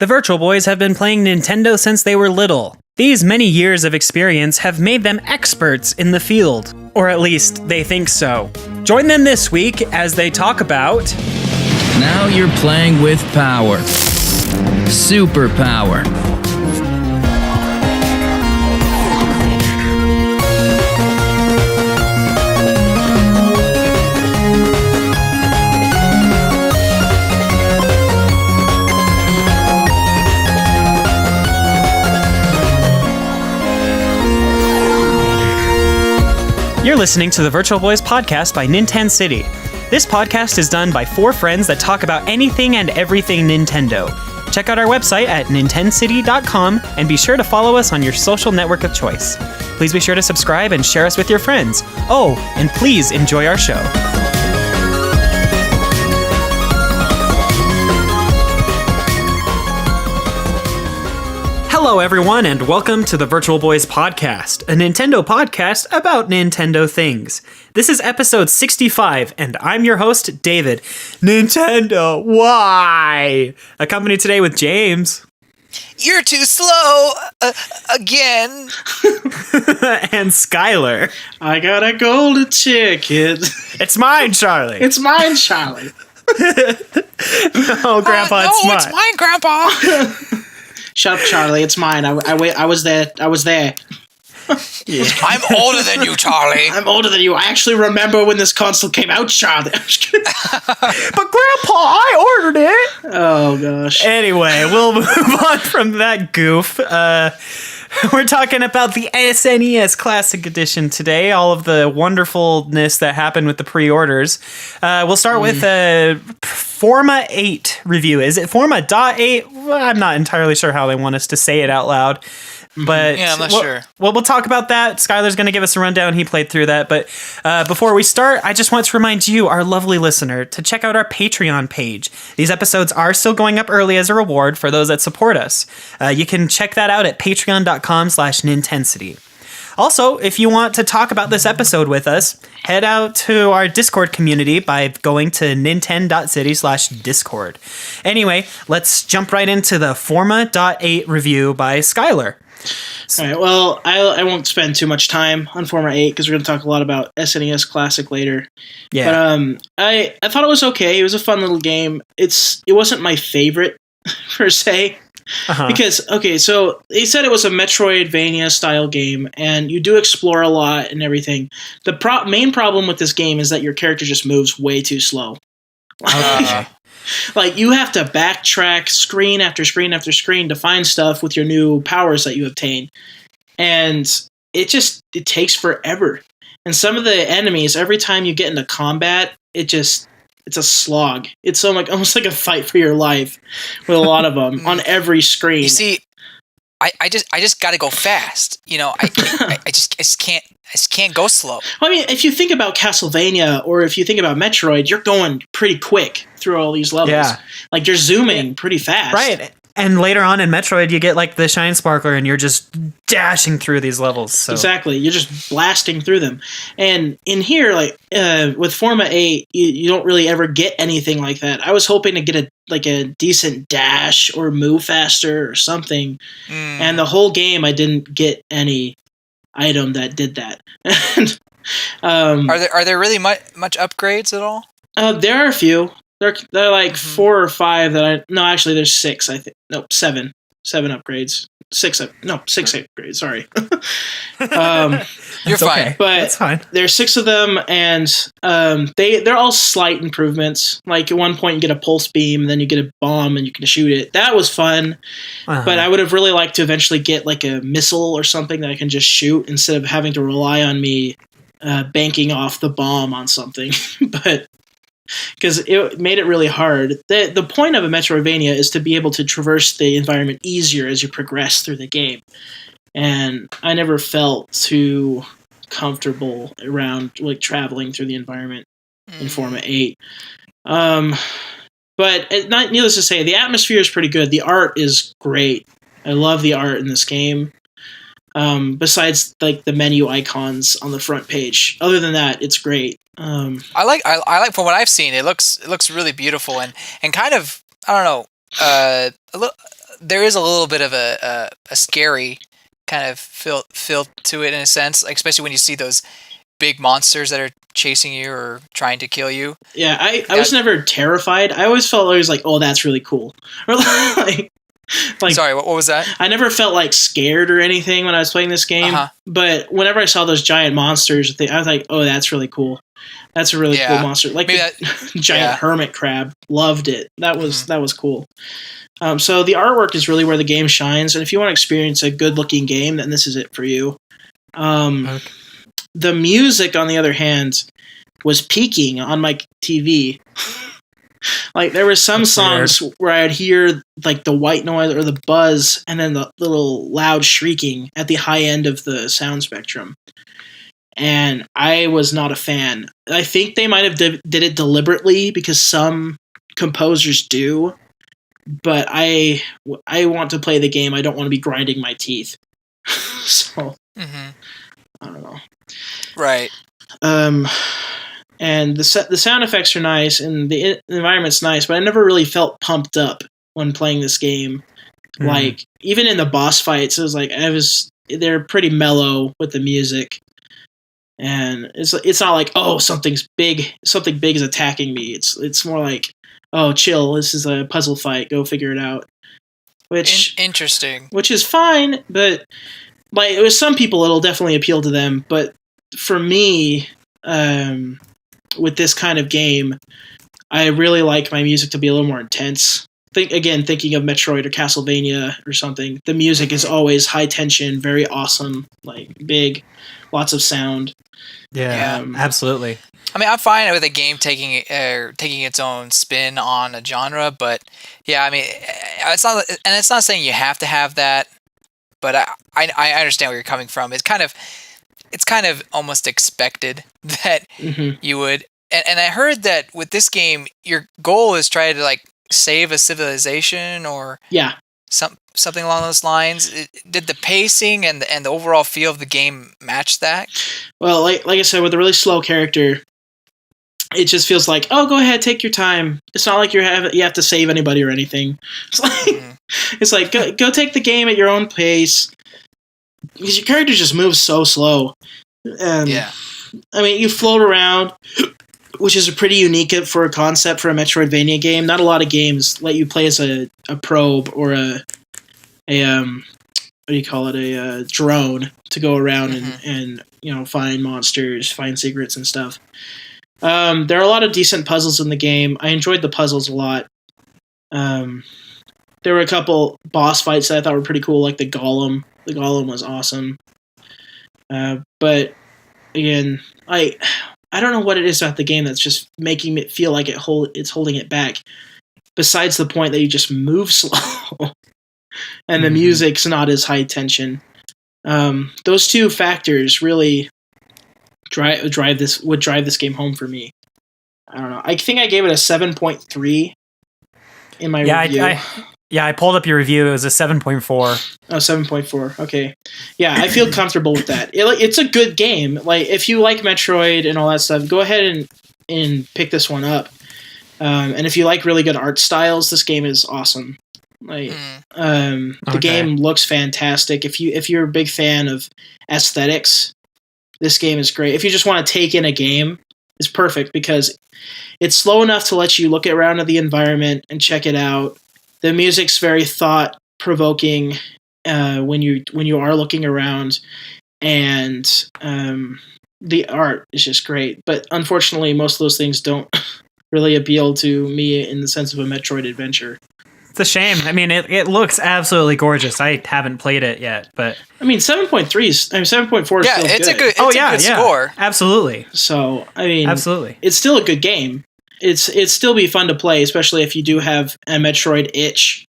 The Virtual Boys have been playing Nintendo since they were little. These many years of experience have made them experts in the field. Or at least, they think so. Join them this week as they talk about... Now you're playing with power. Superpower. You're listening to the Virtual Boys podcast by Nintendo City. This podcast is done by four friends that talk about anything and everything Nintendo. Check out our website at nintendcity.com and be sure to follow us on your social network of choice. Please be sure to subscribe and share us with your friends. Oh, and please enjoy our show. Hello, everyone, and welcome to the Virtual Boys podcast, a Nintendo podcast about Nintendo things. This is episode 65, and I'm your host, David. Nintendo, why? Accompanied today with James. You're too slow, again. And Skylar. I got a golden ticket. It's mine, Charlie. It's mine, Charlie. No, Grandpa, no, it's mine. it's mine, Grandpa. Shut up, Charlie. It's mine. I was there. Yeah. I'm older than you, Charlie. I'm older than you. I actually remember when this console came out, Charlie. I'm just kidding. But Grandpa, I ordered it. Oh, gosh. Anyway, we'll move on from that goof. We're talking about the SNES Classic Edition today, all of the wonderfulness that happened with the pre-orders. We'll start with a Forma 8 review. Is it Forma.8? Well, I'm not entirely sure how they want us to say it out loud. But yeah, I'm not sure. Well, we'll talk about that. Skylar's going to give us a rundown. He played through that. But before we start, I just want to remind you, our lovely listener, to check out our Patreon page. These episodes are still going up early as a reward for those that support us. You can check that out at patreon.com/Nintensity. Also, if you want to talk about this episode with us, head out to our Discord community by going to nintendo.city/Discord. Anyway, let's jump right into the Forma.8 review by Skylar. All right, well, I won't spend too much time on Forma 8 because we're going to talk a lot about SNES Classic later. Yeah. But I thought it was okay. It was a fun little game. It wasn't my favorite, per se. Uh-huh. Because, okay, so they said it was a Metroidvania style game, and you do explore a lot and everything. The main problem with this game is that your character just moves way too slow. Like, you have to backtrack screen after screen after screen to find stuff with your new powers that you obtain. And it takes forever. And some of the enemies, every time you get into combat, it's a slog. It's almost like a fight for your life with a lot of them on every screen. You see, I just got to go fast. You know, I just can't go slow. Well, I mean, if you think about Castlevania or if you think about Metroid, you're going pretty quick through all these levels. Yeah. Like, you're zooming pretty fast. Right. And later on in Metroid, you get like the Shine Sparkler and you're just dashing through these levels. So. Exactly. You're just blasting through them. And in here, like with Forma 8, you don't really ever get anything like that. I was hoping to get a decent dash or move faster or something. And the whole game, I didn't get any item that did that. And, Are there really much upgrades at all? there are a few. They're like 4 or 5 actually there's 6, I think. No, 7. 7 upgrades. 6 upgrades, sorry. You're fine. But that's fine. There's 6 of them, and they're all slight improvements. Like, at one point you get a pulse beam, and then you get a bomb, and you can shoot it. That was fun. Uh-huh. But I would have really liked to eventually get like a missile or something that I can just shoot instead of having to rely on me banking off the bomb on something. But because it made it really hard. The point of a Metroidvania is to be able to traverse the environment easier as you progress through the game. And I never felt too comfortable around like traveling through the environment in Forma 8. But not needless to say, the atmosphere is pretty good. The art is great. I love the art in this game. Besides like the menu icons on the front page. Other than that, it's great. I like from what I've seen, it looks really beautiful and kind of, I don't know, there is a little bit of a scary kind of feel to it in a sense, like, especially when you see those big monsters that are chasing you or trying to kill you. Yeah, I was never terrified. I always felt always like, oh, that's really cool. Or like, sorry, what was that? I never felt like scared or anything when I was playing this game. But whenever I saw those giant monsters, I was like, oh, that's really cool. That's a really cool monster. Like the giant hermit crab. Loved it. That was cool. So the artwork is really where the game shines. And if you want to experience a good looking game, then this is it for you. The music, on the other hand, was peaking on my TV. Like, there were some songs where I'd hear like the white noise or the buzz and then the little loud shrieking at the high end of the sound spectrum. And I was not a fan. I think they might have did it deliberately because some composers do. But I want to play the game. I don't want to be grinding my teeth. So, I don't know. Right. And the sound effects are nice, and the environment's nice, but I never really felt pumped up when playing this game. Like, even in the boss fights, it was like they're pretty mellow with the music, and it's not like, oh, something big is attacking me. It's more like, oh, chill, this is a puzzle fight, go figure it out. Which interesting. Which is fine, but like, with some people it'll definitely appeal to them, but for me, with this kind of game, I really like my music to be a little more intense. Thinking of Metroid or Castlevania or something, the music is always high tension, very awesome, like big, lots of sound. Yeah, absolutely. I mean, I'm fine with a game taking its own spin on a genre, but yeah, I mean, it's not saying you have to have that, but I understand where you're coming from. It's kind of almost expected that you would. And I heard that with this game, your goal is try to like save a civilization or something along those lines. Did the pacing and the overall feel of the game match that? Well, like I said, with a really slow character, it just feels like, oh, go ahead, take your time. It's not like you have to save anybody or anything. It's like go take the game at your own pace. Because your character just moves so slow. I mean, you float around, which is pretty unique for a concept for a Metroidvania game. Not a lot of games let you play as a probe or a what do you call it, a drone to go around and find monsters, find secrets and stuff. There are a lot of decent puzzles in the game. I enjoyed the puzzles a lot. There were a couple boss fights that I thought were pretty cool, like the Golem. The Golem was awesome. But again, I don't know what it is about the game that's just making it feel like it's holding it back. Besides the point that you just move slow, and the music's not as high tension. Those two factors really drive this game home for me. I don't know. I think I gave it a 7.3 in my review. I pulled up your review. It was a 7.4. Oh, 7.4. Okay. Yeah, I feel comfortable with that. It's a good game. Like, if you like Metroid and all that stuff, go ahead and pick this one up. And if you like really good art styles, this game is awesome. Like, the game looks fantastic. If you're a big fan of aesthetics, this game is great. If you just want to take in a game, it's perfect because it's slow enough to let you look around at the environment and check it out. The music's very thought-provoking when you are looking around, and the art is just great. But unfortunately, most of those things don't really appeal to me in the sense of a Metroid adventure. It's a shame. I mean, it looks absolutely gorgeous. I haven't played it yet, but I mean, 7.4 is still good. It's a good score. Absolutely. So, I mean, absolutely, it's still a good game. It's still be fun to play, especially if you do have a Metroid itch.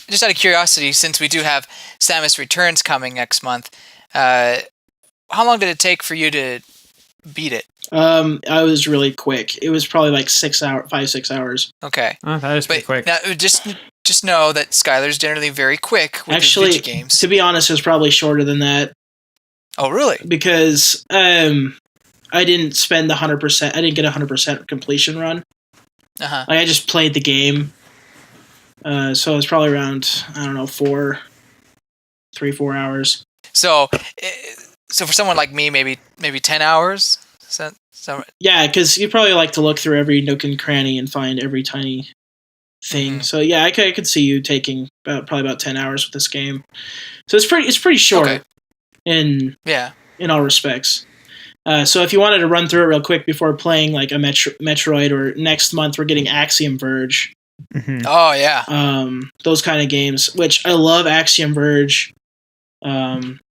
Just out of curiosity, since we do have Samus Returns coming next month, how long did it take for you to beat it? I was really quick. It was probably like 6 hours. Okay. Oh, that is pretty quick. Now, just know that Skylar's generally very quick with his video games. To be honest, it was probably shorter than that. Oh, really? Because I didn't spend 100%. I didn't get 100% completion run. Like, I just played the game. So it's probably around, I don't know, 4 hours. So for someone like me, maybe 10 hours. So Yeah, because you probably like to look through every nook and cranny and find every tiny thing. So yeah, I could see you taking probably about 10 hours with this game. So it's pretty short in all respects. So if you wanted to run through it real quick before playing like a Metroid, or next month we're getting Axiom Verge. Mm-hmm. Oh yeah. Those kind of games, which I love. Axiom Verge.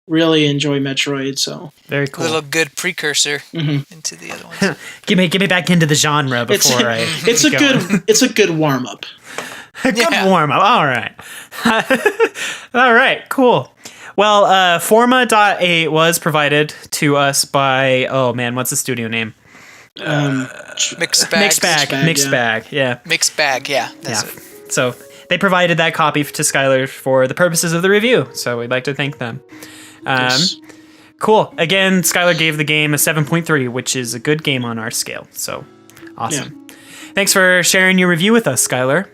Really enjoy Metroid. So very cool. A little good precursor into the other ones. Get me back into the genre before it's a good warm up. Good warm up. All right. All right. Cool. Well, Forma.8 was provided to us by, what's the studio name? Mixed Bag. Yeah. Mixed Bag. Yeah. That's it. So they provided that copy to Skylar for the purposes of the review. So we'd like to thank them. Yes. Cool. Again, Skylar gave the game a 7.3, which is a good game on our scale. So awesome. Yeah. Thanks for sharing your review with us, Skylar.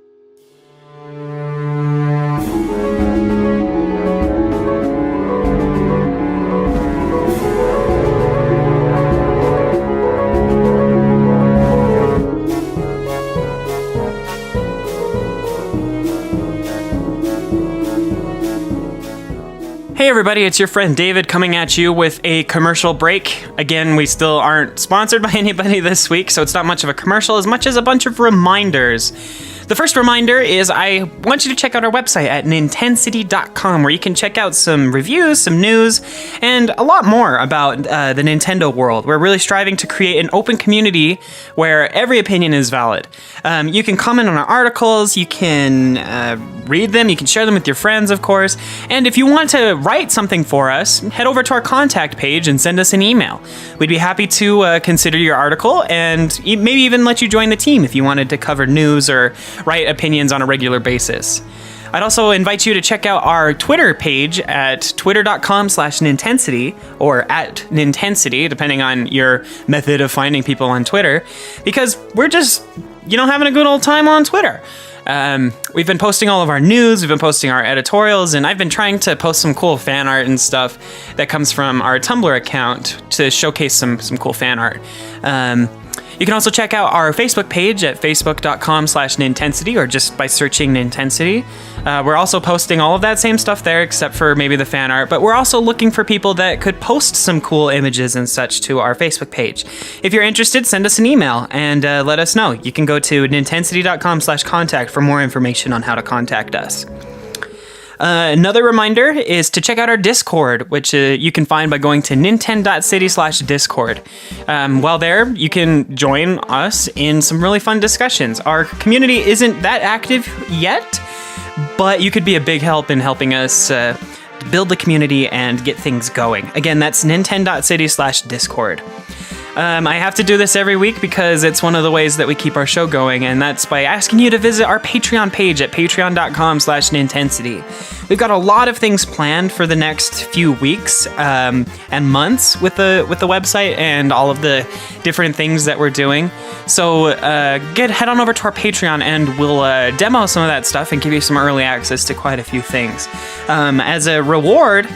Hey everybody, it's your friend David coming at you with a commercial break. Again, we still aren't sponsored by anybody this week, so it's not much of a commercial as much as a bunch of reminders. The first reminder is I want you to check out our website at nintensity.com, where you can check out some reviews, some news, and a lot more about the Nintendo world. We're really striving to create an open community where every opinion is valid. You can comment on our articles, you can read them, you can share them with your friends, of course, and if you want to write something for us, head over to our contact page and send us an email. We'd be happy to consider your article and maybe even let you join the team if you wanted to cover news or write opinions on a regular basis. I'd also invite you to check out our Twitter page at twitter.com/Nintensity or at Nintensity, depending on your method of finding people on Twitter, because we're just, having a good old time on Twitter. We've been posting all of our news, we've been posting our editorials, and I've been trying to post some cool fan art and stuff that comes from our Tumblr account to showcase some cool fan art. You can also check out our Facebook page at facebook.com/Nintensity, or just by searching Nintensity. We're also posting all of that same stuff there, except for maybe the fan art, but we're also looking for people that could post some cool images and such to our Facebook page. If you're interested, send us an email and let us know. You can go to nintensity.com/contact for more information on how to contact us. Another reminder is to check out our Discord, which you can find by going to nintendo.city/discord. While there, you can join us in some really fun discussions. Our community isn't that active yet, but you could be a big help in helping us build the community and get things going. Again, that's nintendo.city/discord. I have to do this every week because it's one of the ways that we keep our show going, and that's by asking you to visit our Patreon page at patreon.com/Nintensity. We've got a lot of things planned for the next few weeks and months with the website and all of the different things that we're doing. So head on over to our Patreon and we'll demo some of that stuff and give you some early access to quite a few things. As a reward,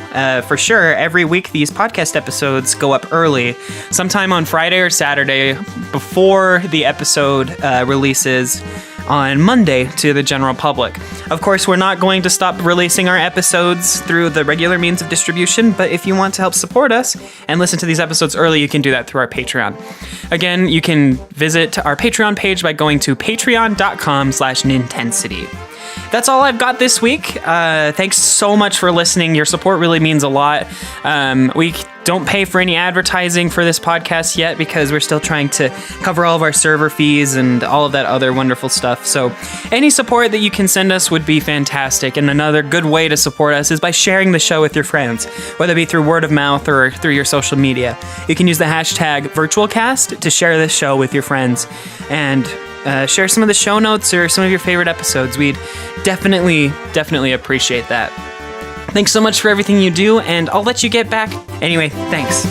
for sure, every week these podcast episodes go up early, sometime on Friday or Saturday before the episode releases on Monday to the general public. Of course, we're not going to stop releasing our episodes through the regular means of distribution, but if you want to help support us and listen to these episodes early, you can do that through our Patreon. Again, you can visit our Patreon page by going to patreon.com/Nintensity. That's all I've got this week. Thanks so much for listening. Your support really means a lot. We don't pay for any advertising for this podcast yet because we're still trying to cover all of our server fees and all of that other wonderful stuff. So any support that you can send us would be fantastic. And another good way to support us is by sharing the show with your friends, whether it be through word of mouth or through your social media. You can use the hashtag virtualcast to share this show with your friends and share some of the show notes or some of your favorite episodes. We'd definitely appreciate that. Thanks so much for everything you do, and I'll let you get back. Anyway, thanks.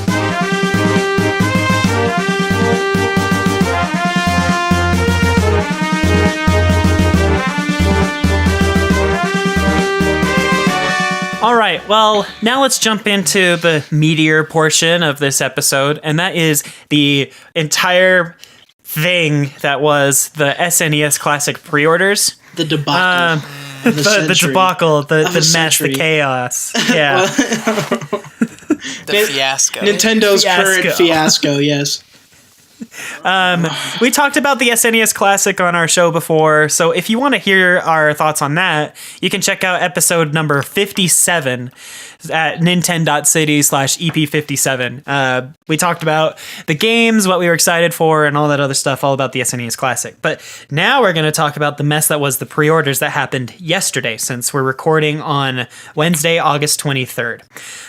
All right, well, now let's jump into the meatier portion of this episode, and that is the entire thing that was the SNES Classic pre-orders. The debacle. The debacle, the mess, century. the chaos. Yeah. The fiasco. Nintendo's Fiasco. current fiasco, yes. We talked about the SNES Classic on our show before, so if you want to hear our thoughts on that, you can check out episode number 57 at nintendo.city/EP57. We talked about the games, what we were excited for, and all that other stuff, all about the SNES Classic. But now we're going to talk about the mess that was the pre-orders that happened yesterday, since we're recording on Wednesday, August 23rd.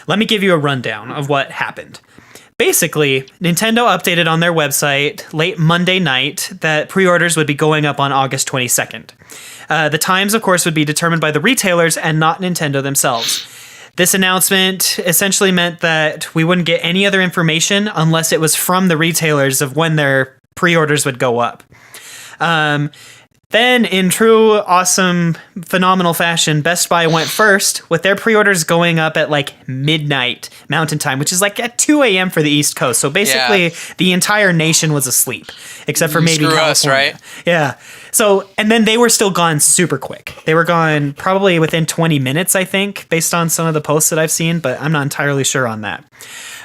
Let me give you a rundown of what happened. Basically, Nintendo updated on their website late Monday night that pre-orders would be going up on August 22nd. The times, of course, would be determined by the retailers and not Nintendo themselves. This announcement essentially meant that we wouldn't get any other information unless it was from the retailers of when their pre-orders would go up. Then, in true, awesome, phenomenal fashion, Best Buy went first, with their pre-orders going up at like midnight Mountain Time, which is like at 2 a.m. for the East Coast. So basically, the entire nation was asleep, except for maybe Screw California. us, right? Yeah. So, and then they were still gone super quick. They were gone probably within 20 minutes, I think, based on some of the posts that I've seen, but I'm not entirely sure on that.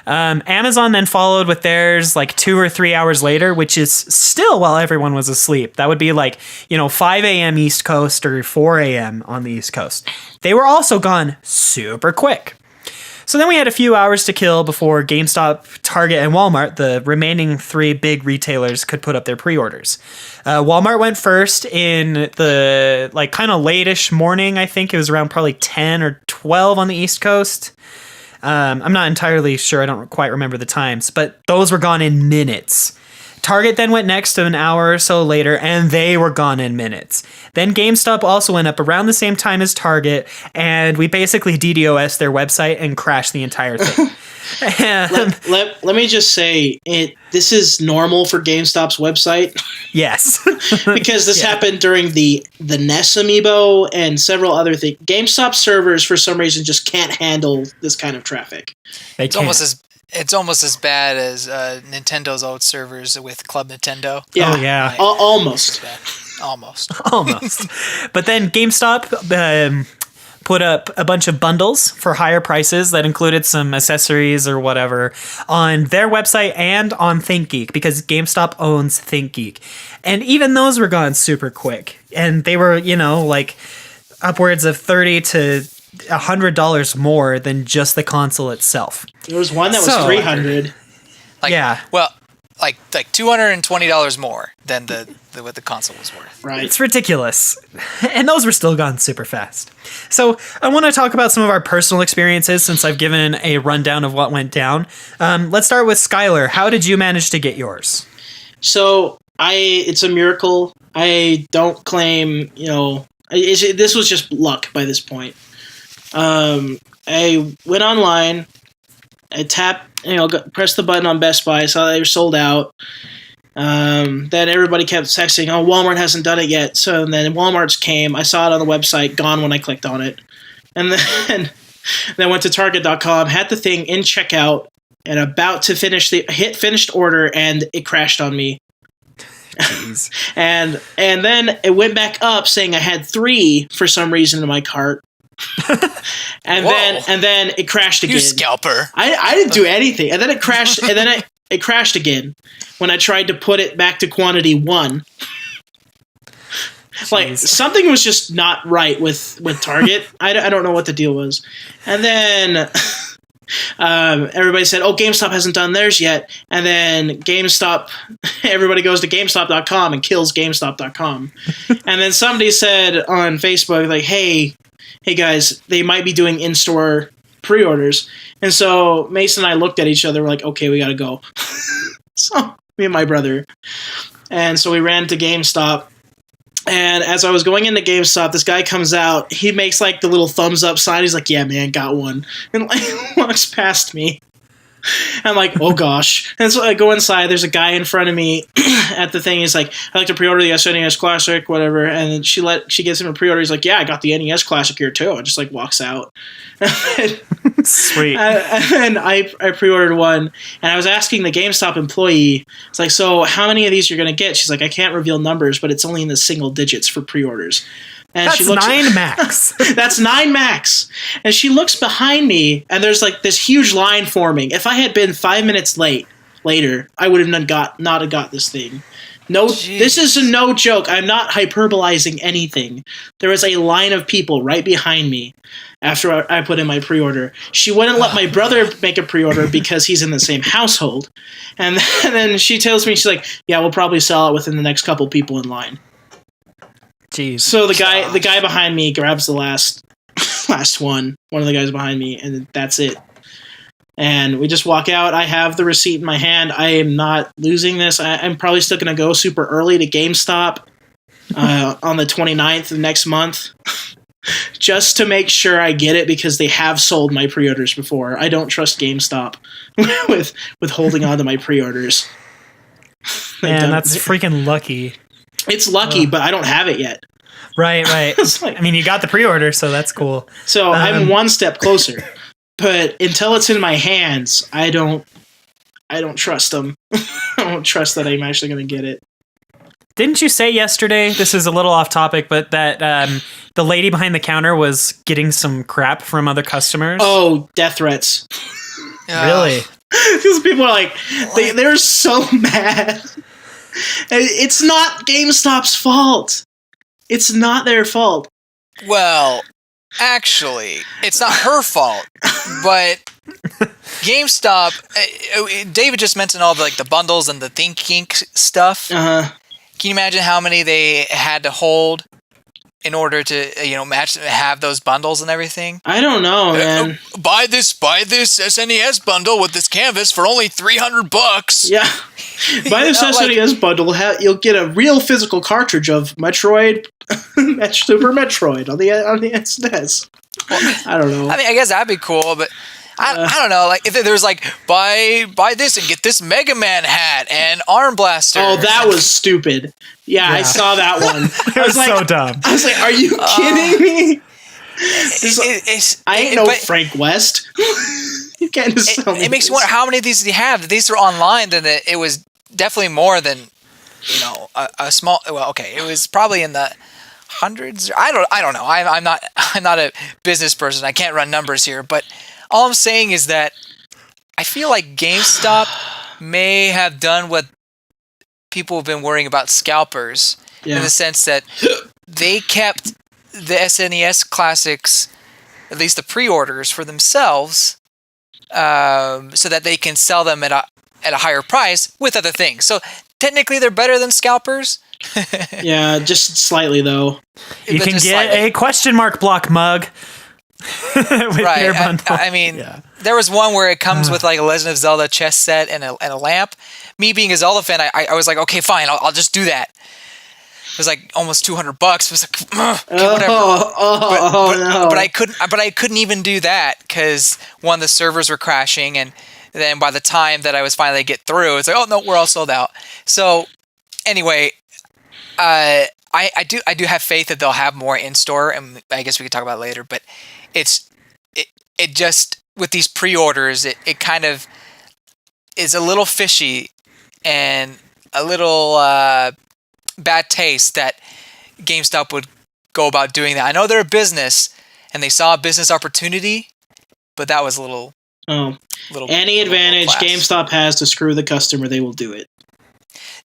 Amazon then followed with theirs like 2 or 3 hours later, which is still while everyone was asleep. That would be like, 5 a.m. East Coast or 4 a.m. on the East Coast. They were also gone super quick. So then we had a few hours to kill before GameStop, Target, and Walmart, the remaining 3 big retailers, could put up their pre-orders. Walmart went first in the like kind of late-ish morning. I think it was around probably 10 or 12 on the East Coast. I'm not entirely sure. I don't quite remember the times, but those were gone in minutes. Target then went next an hour or so later, and they were gone in minutes. Then GameStop also went up around the same time as Target, and we basically DDoS their website and crashed the entire thing. Let me just say, this is normal for GameStop's website. Yes. Because this happened during the NES Amiibo and several other things. GameStop servers, for some reason, just can't handle this kind of traffic. It's almost as bad as Nintendo's old servers with Club Nintendo. Yeah. Oh, yeah. Almost. Almost. Almost. But then GameStop put up a bunch of bundles for higher prices that included some accessories or whatever on their website and on ThinkGeek, because GameStop owns ThinkGeek. And even those were gone super quick. And they were, like upwards of $30 to $100 more than just the console itself. There was one that was $300. Well, like $220 more than what the console was worth. Right. It's ridiculous. And those were still gone super fast. So I want to talk about some of our personal experiences since I've given a rundown of what went down. Let's start with Skylar. How did you manage to get yours? So it's a miracle. I don't claim, this was just luck by this point. I went online, I tapped, pressed the button on Best Buy, saw they were sold out. Then everybody kept texting, oh, Walmart hasn't done it yet. So then Walmart's came, I saw it on the website, gone when I clicked on it. And then went to Target.com, had the thing in checkout, and about to hit finished order, and it crashed on me. Jeez. and then it went back up saying I had 3 for some reason in my cart. and then it crashed again. You scalper. I didn't do anything. And then it crashed it crashed again when I tried to put it back to quantity 1. Like something was just not right with Target. I don't know what the deal was. And then everybody said, oh, GameStop hasn't done theirs yet. And then everybody goes to GameStop.com and kills GameStop.com. And then somebody said on Facebook, like, hey guys, they might be doing in-store pre-orders. And so Mason and I looked at each other, we're like, okay, we gotta go. So me and my brother. And so we ran to GameStop. And as I was going into GameStop, this guy comes out. He makes like the little thumbs up sign. He's like, yeah, man, got one. And like walks past me. I'm like, oh gosh. And so I go inside. There's a guy in front of me at the thing. He's like, I'd like to pre-order the SNES Classic, whatever. And then she gives him a pre-order. He's like, yeah, I got the NES Classic here too. And just like walks out. Sweet. And I pre-ordered one. And I was asking the GameStop employee, it's like, so how many of these you're going to get? She's like, I can't reveal numbers, but it's only in the single digits for pre-orders. And That's she looks 9 max. That's 9 max. And she looks behind me, and there's like this huge line forming. If I had been 5 minutes later, I would have not have got this thing. No, Jeez. This is no joke. I'm not hyperbolizing anything. There was a line of people right behind me after I put in my pre-order. She wouldn't let my brother make a pre-order because he's in the same household. And then she tells me, she's like, yeah, we'll probably sell it within the next couple people in line. Jeez. So the guy behind me grabs the last one of the guys behind me, and that's it. And we just walk out. I have the receipt in my hand. I am not losing this. I'm probably still going to go super early to GameStop on the 29th of next month just to make sure I get it, because they have sold my pre-orders before. I don't trust GameStop with holding on to my pre-orders. Man, that's freaking lucky. It's lucky, but I don't have it yet. Right. It's like- I mean, you got the pre-order, so that's cool. So I'm one step closer. But until it's in my hands, I don't trust them. I don't trust that I'm actually going to get it. Didn't you say yesterday, this is a little off topic, but that the lady behind the counter was getting some crap from other customers? Oh, death threats. Really? Because people are like, they're so mad. It's not GameStop's fault. It's not their fault. Well, actually, it's not her fault, but GameStop. David just mentioned all the bundles and the Think Ink stuff. Uh-huh. Can you imagine how many they had to hold in order to have those bundles and everything? I don't know, man. Buy this SNES bundle with this canvas for only $300. Yeah. Buy this SNES bundle. You'll get a real physical cartridge of Metroid, Super Metroid on the SNES. Well, I don't know. I mean, I guess that'd be cool, but I don't know. Like, if there's buy this and get this Mega Man hat and arm blaster. Oh, that was stupid. Yeah, I saw that one. It was so dumb. I was like, are you kidding me? I ain't no Frank West. You can't just sell me it makes this. you wonder, how many of these do you have? If these are online, then it was definitely more than a small. Well, okay, it was probably in the hundreds. I don't know. I'm not a business person. I can't run numbers here, but all I'm saying is that I feel like GameStop may have done what people have been worrying about scalpers, in the sense that they kept the SNES Classics, at least the pre-orders, for themselves, so that they can sell them at a higher price with other things. So technically, they're better than scalpers. Yeah, just slightly though. You can get a question mark block mug. With your bundle. I mean, there was one where it comes with a Legend of Zelda chess set and a lamp. Me being a Zelda fan, I was like, okay, fine, I'll just do that. It was almost $200. It was okay, whatever. No. But I couldn't even do that because one, the servers were crashing, and then by the time that I was finally get through, it's like, oh no, we're all sold out. So anyway, I do have faith that they'll have more in store, and I guess we could talk about it later. But it just, with these pre-orders, it kind of is a little fishy and a little bad taste that GameStop would go about doing that. I know they're a business and they saw a business opportunity, but that was a little. Any advantage GameStop has to screw the customer, they will do it.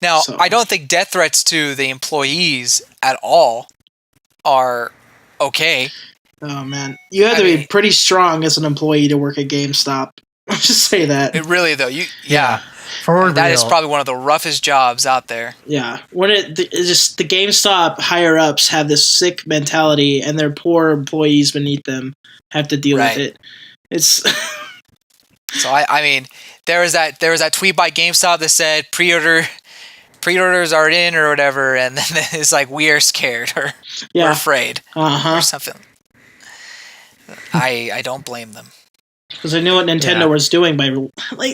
Now, I don't think death threats to the employees at all are okay. Oh man, you have to be pretty strong as an employee to work at GameStop. I'll just say that. It really though, for that real. is probably one of the roughest jobs out there. Yeah, when the GameStop higher ups have this sick mentality, and their poor employees beneath them have to deal with it. It's so I mean, there was that tweet by GameStop that said pre-orders are in or whatever, and then it's like, we are scared or we're afraid or something. I don't blame them. because I knew what Nintendo Yeah. was doing by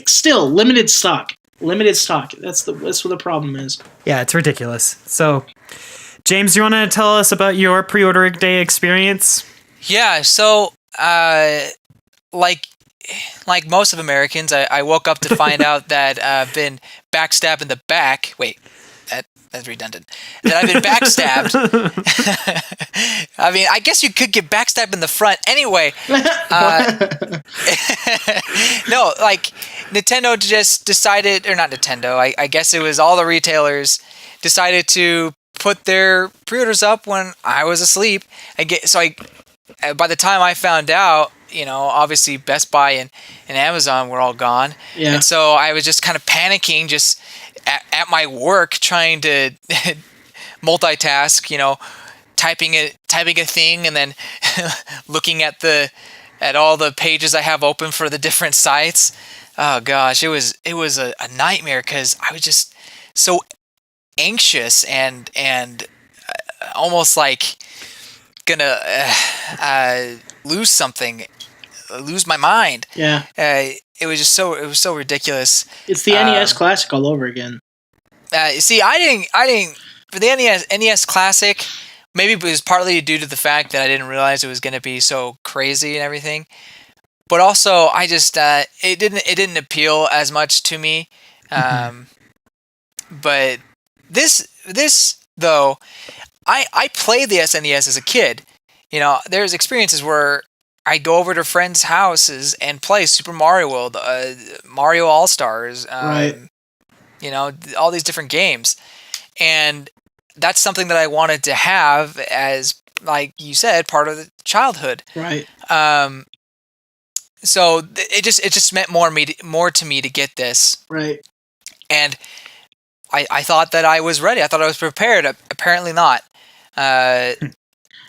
still limited stock. Limited stock. That's what the problem is. Yeah, it's ridiculous. So, James, you want to tell us about your pre-order day experience? Yeah, so like most of Americans, I woke up to find out that I've been backstabbed in the back. Wait, that's redundant. That I've been backstabbed. I mean, I guess you could get backstabbed in the front. Anyway, no, like Nintendo just decided, or not Nintendo, I guess it was all the retailers decided to put their pre-orders up when I was asleep. By the time I found out, obviously Best Buy and Amazon were all gone. Yeah. And so I was just kind of panicking just at my work, trying to multitask, typing a thing and then looking at all the pages I have open for the different sites. Oh gosh, it was a nightmare because I was just so anxious and almost like gonna lose my mind. Yeah. It was so ridiculous. It's the NES Classic all over again. See, I didn't for the NES Classic. Maybe it was partly due to the fact that I didn't realize it was going to be so crazy and everything, but also I just it didn't appeal as much to me. But this though, I played the SNES as a kid. There's experiences where I go over to friends' houses and play Super Mario World, Mario All Stars, Right. All these different games, and that's something that I wanted to have as, like you said, part of the childhood. Right. So it just meant more to me to get this, Right. and I thought that I was ready. I thought I was prepared. Apparently not.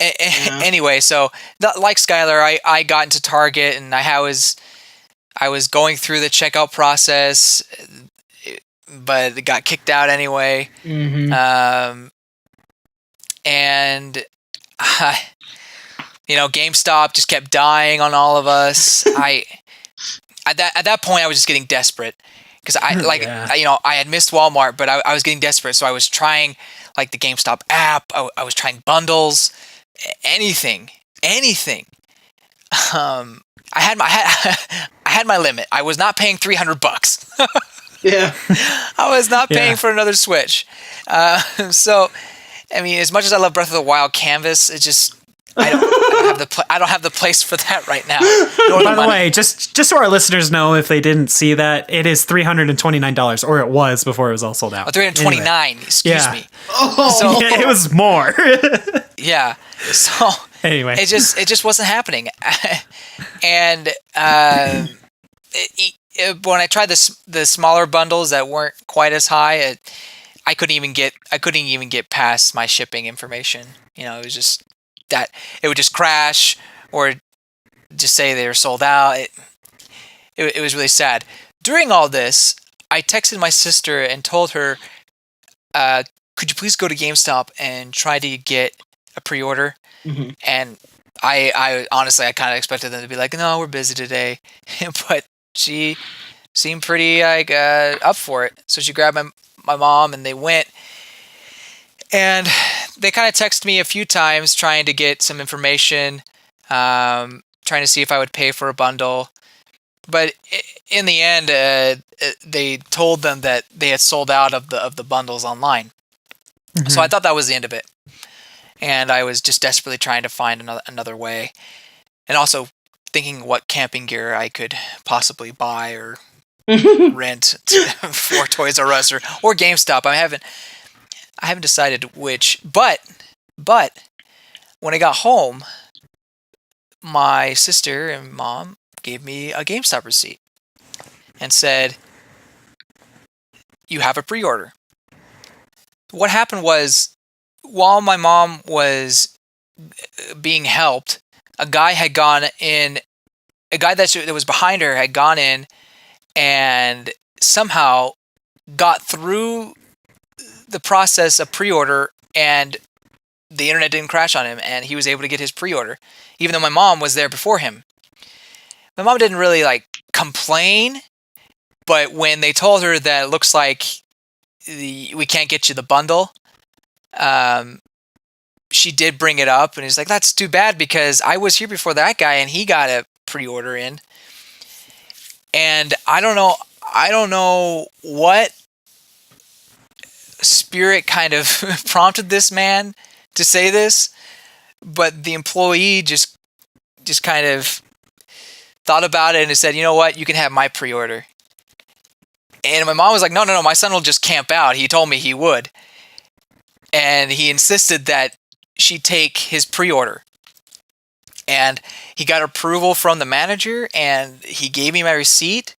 Anyway, so like Skylar, I got into Target and I was going through the checkout process, but it got kicked out anyway. Mm-hmm. And GameStop just kept dying on all of us. At that point I was just getting desperate because I had missed Walmart, but I was getting desperate, so I was trying like the GameStop app. I was trying bundles. Anything. I had my limit. I was not paying $300. Yeah. I was not paying for another Switch. So, I mean, as much as I love Breath of the Wild Canvas, it just I don't have the place for that right now. By the way, just so our listeners know, if they didn't see that, it is $329, or it was before it was all sold out. $329. Anyway. Excuse me. Oh. So Yeah, it was more. yeah. So Anyway, it just wasn't happening, and when I tried the smaller bundles that weren't quite as high, I couldn't even get past my shipping information. It was just that it would just crash or just say they were sold out. It was really sad. During all this, I texted my sister and told her, could you please go to GameStop and try to get a pre-order? Mm-hmm. And I honestly, I kind of expected them to be like, no, we're busy today. But she seemed pretty up for it. So she grabbed my mom and they went. And they kind of texted me a few times trying to get some information, trying to see if I would pay for a bundle. But in the end, they told them that they had sold out of the bundles online. Mm-hmm. So I thought that was the end of it. And I was just desperately trying to find another way. And also thinking what camping gear I could possibly buy or rent for Toys R Us or GameStop. I haven't decided which. But when I got home, my sister and mom gave me a GameStop receipt and said, you have a pre-order. What happened was, while my mom was being helped, a guy that was behind her had gone in and somehow got through the process of pre-order, and the internet didn't crash on him, and he was able to get his pre-order, even though my mom was there before him. my mom didn't really like complain, but when they told her that it looks like we can't get you the bundle, she did bring it up, and he's like, "That's too bad because I was here before that guy, and he got a pre-order in." And I don't know what spirit kind of prompted this man to say this, but the employee just kind of thought about it and said, "You know what? You can have my pre-order." And my mom was like, no, my son will just camp out. He told me he would. And he insisted that she take his pre-order. And he got approval from the manager, and he gave me my receipt.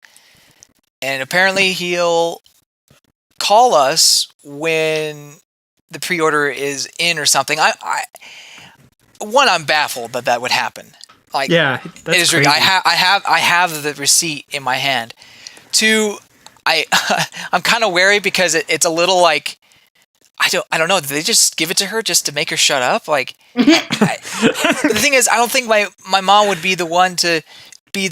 And apparently he'll call us when the pre-order is in or something. I'm baffled that would happen. Like, Yeah, that's it is. crazy. I have the receipt in my hand. Two, I'm kind of wary because it's a little like, I don't know. Did they just give it to her just to make her shut up? Like, but the thing is, I don't think my mom would be the one to be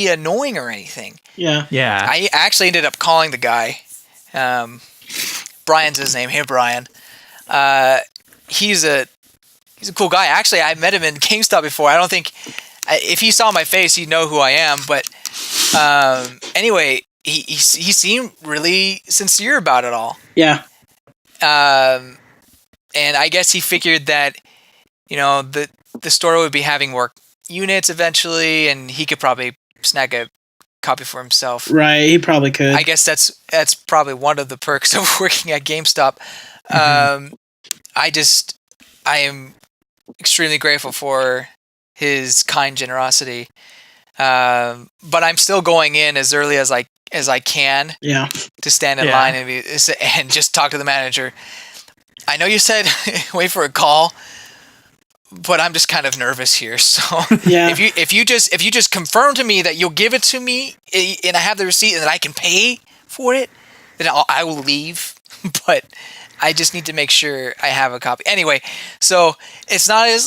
annoying or anything. Yeah. Yeah. I actually ended up calling the guy. Brian's his name. Hey, Brian. He's a cool guy. Actually, I met him in GameStop before. I don't think if he saw my face, he'd know who I am. But anyway, he seemed really sincere about it all. Yeah. And I guess he figured that, the store would be having more units eventually, and he could probably snag a copy for himself. Right. He probably could. I guess that's probably one of the perks of working at GameStop. Mm-hmm. I am extremely grateful for his kind generosity. But I'm still going in as early as I can. Yeah. To stand in line and just talk to the manager. I know you said wait for a call, but I'm just kind of nervous here. So Yeah. if you just confirm to me that you'll give it to me and I have the receipt and that I can pay for it, then I will leave. But I just need to make sure I have a copy. Anyway, so it's not as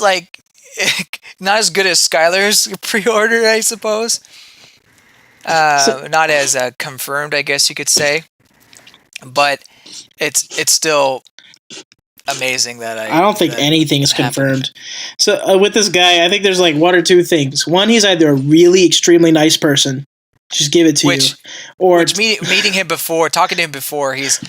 good as Skylar's pre-order, I suppose. Not as confirmed, I guess you could say, but it's still amazing that I don't think anything is happened. confirmed. So with this guy, I think there's like one or two things. One, he's either a really extremely nice person, just give it to you, or meeting him before, talking to him before, he's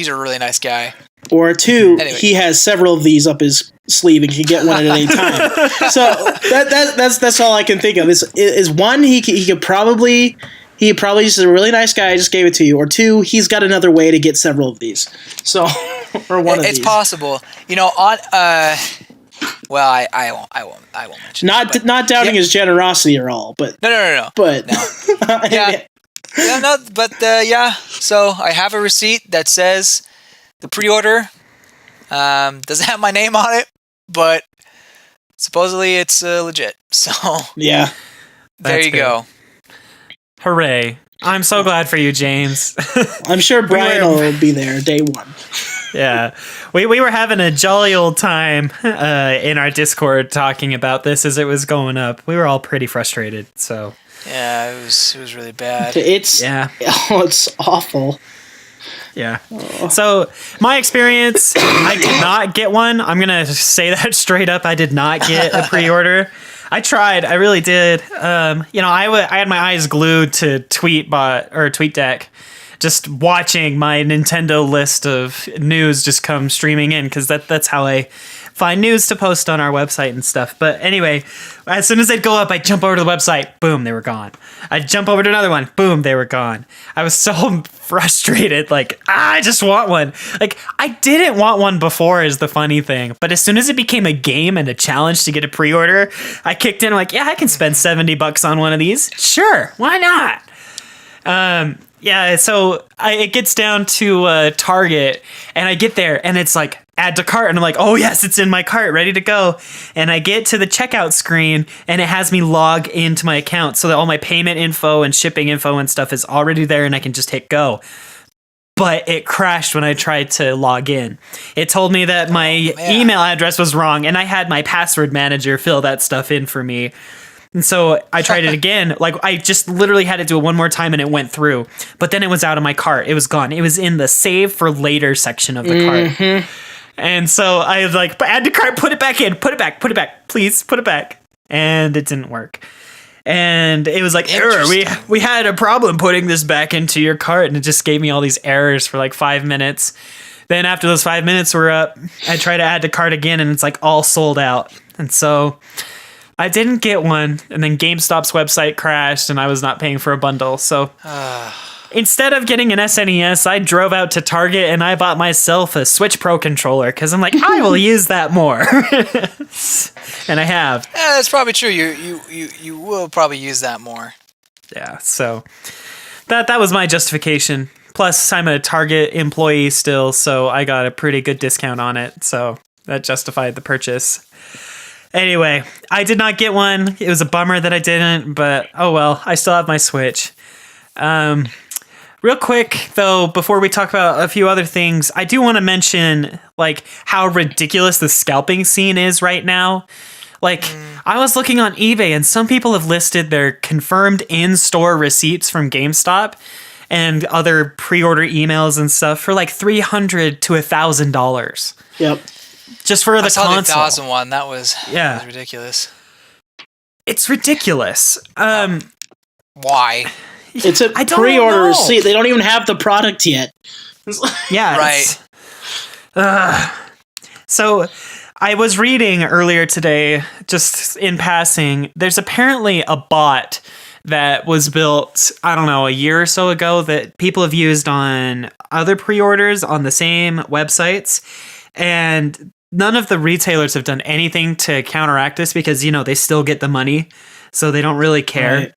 a really nice guy. Or two, Anyway. he has several of these up his sleeve and can get one at any time. So that's all I can think of. Is one, he probably is a really nice guy, just gave it to you. Or two, he's got another way to get several of these. So, or one of these. It's possible, well, I won't mention. Not doubting his generosity at all, but No. But No. Yeah. So I have a receipt that says the pre-order doesn't have my name on it, but supposedly it's legit. So yeah, there That's you good. go. Hooray. I'm so glad for you, James. I'm sure Brian will be there day one. Yeah. We were having a jolly old time in our Discord talking about this as it was going up. We were all pretty frustrated, so. Yeah, it was really bad. It's awful. Yeah. So my experience, I did not get one. I'm going to say that straight up. I did not get a pre-order. I tried. I really did. I had my eyes glued to TweetDeck, just watching my Nintendo list of news just come streaming in, because that's how I find news to post on our website and stuff. But anyway, as soon as they'd go up, I'd jump over to the website. Boom, they were gone. I'd jump over to another one. Boom, they were gone. I was so frustrated. Like, I just want one. Like, I didn't want one before is the funny thing. But as soon as it became a game and a challenge to get a pre-order, I kicked in. I'm like, yeah, I can spend $70 on one of these. Sure, why not? Yeah, so it gets down to Target, and I get there, and it's like, add to cart, and I'm like, oh yes, it's in my cart, ready to go. And I get to the checkout screen, and it has me log into my account so that all my payment info and shipping info and stuff is already there, and I can just hit go. But it crashed when I tried to log in. It told me that my email address was wrong, and I had my password manager fill that stuff in for me. And so I tried it again. Like, I just literally had to do it one more time and it went through. But then it was out of my cart. It was gone. It was in the save for later section of the cart. And so I was like, add to cart, put it back in, put it back, please, put it back. And it didn't work. And it was like, error, we had a problem putting this back into your cart. And it just gave me all these errors for like 5 minutes. Then after those 5 minutes were up, I tried to add to cart again and it's like all sold out. And so I didn't get one. And then GameStop's website crashed and I was not paying for a bundle. So instead of getting an SNES, I drove out to Target and I bought myself a Switch Pro controller because I'm like, I will use that more. And I have. Yeah, that's probably true. You will probably use that more. Yeah, so that was my justification. Plus, I'm a Target employee still, so I got a pretty good discount on it. So that justified the purchase. Anyway, I did not get one. It was a bummer that I didn't, but oh well, I still have my Switch. Real quick, though, before we talk about a few other things, I do want to mention like how ridiculous the scalping scene is right now. Like, I was looking on eBay, and some people have listed their confirmed in-store receipts from GameStop and other pre-order emails and stuff for like $300 to $1,000. Yep. Just for the I saw console. the 1,000 one. That was ridiculous. It's ridiculous. Why? It's a I don't pre-order know. receipt. They don't even have the product yet. Yeah. Right. So I was reading earlier today, just in passing, there's apparently a bot that was built, I don't know, a year or so ago that people have used on other pre-orders on the same websites. And none of the retailers have done anything to counteract this because, you know, they still get the money. So they don't really care. Right.